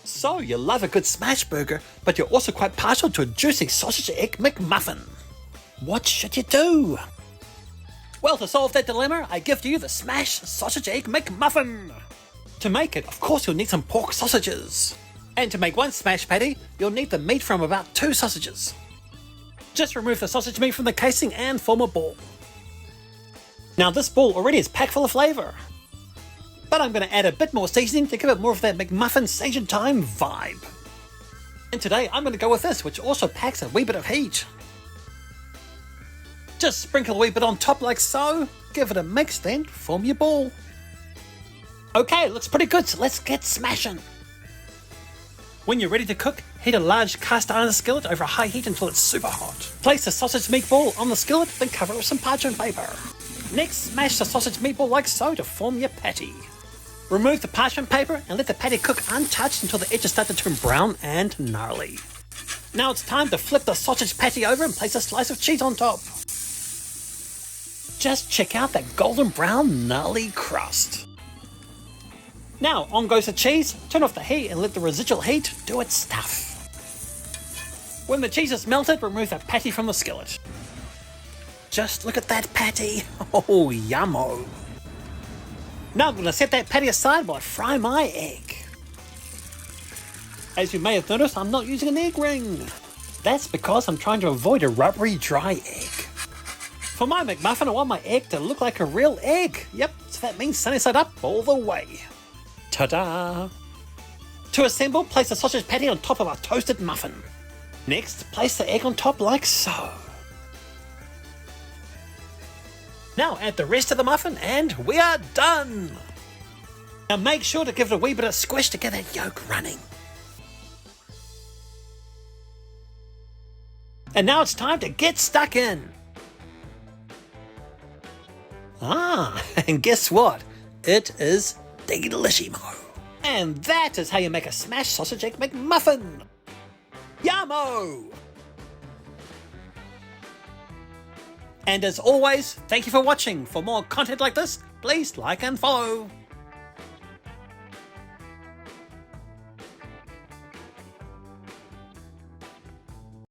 So you love a good smash burger, but you're also quite partial to a juicy sausage egg McMuffin. What should you do? Well, to solve that dilemma, I give to you the Smash Sausage Egg McMuffin. To make it, of course, you'll need some pork sausages. And to make one smash patty, you'll need the meat from about 2 sausages. Just remove the sausage meat from the casing and form a ball. Now this ball already is packed full of flavour, but I'm going to add a bit more seasoning to give it more of that McMuffin Station Time vibe. And today I'm going to go with this, which also packs a wee bit of heat. Just sprinkle a wee bit on top like so, give it a mix, then form your ball. Okay, it looks pretty good, so let's get smashing. When you're ready to cook, heat a large cast iron skillet over a high heat until it's super hot. Place the sausage meatball on the skillet, then cover it with some parchment paper. Next, smash the sausage meatball like so to form your patty. Remove the parchment paper and let the patty cook untouched until the edges start to turn brown and gnarly. Now it's time to flip the sausage patty over and place a slice of cheese on top. Just check out that golden brown gnarly crust. Now on goes the cheese, turn off the heat and let the residual heat do its stuff. When the cheese is melted, remove the patty from the skillet. Just look at that patty. Oh, yummo. Now I'm going to set that patty aside while I fry my egg. As you may have noticed, I'm not using an egg ring. That's because I'm trying to avoid a rubbery, dry egg. For my McMuffin, I want my egg to look like a real egg. Yep, so that means sunny side up all the way. Ta-da! To assemble, place the sausage patty on top of our toasted muffin. Next, place the egg on top like so. Now add the rest of the muffin and we are done! Now make sure to give it a wee bit of squish to get that yolk running. And now it's time to get stuck in! Ah, and guess what? It is delissimo! And that is how you make a Smash Sausage Egg McMuffin! Yummo! And as always, thank you for watching. For more content like this, please like and follow.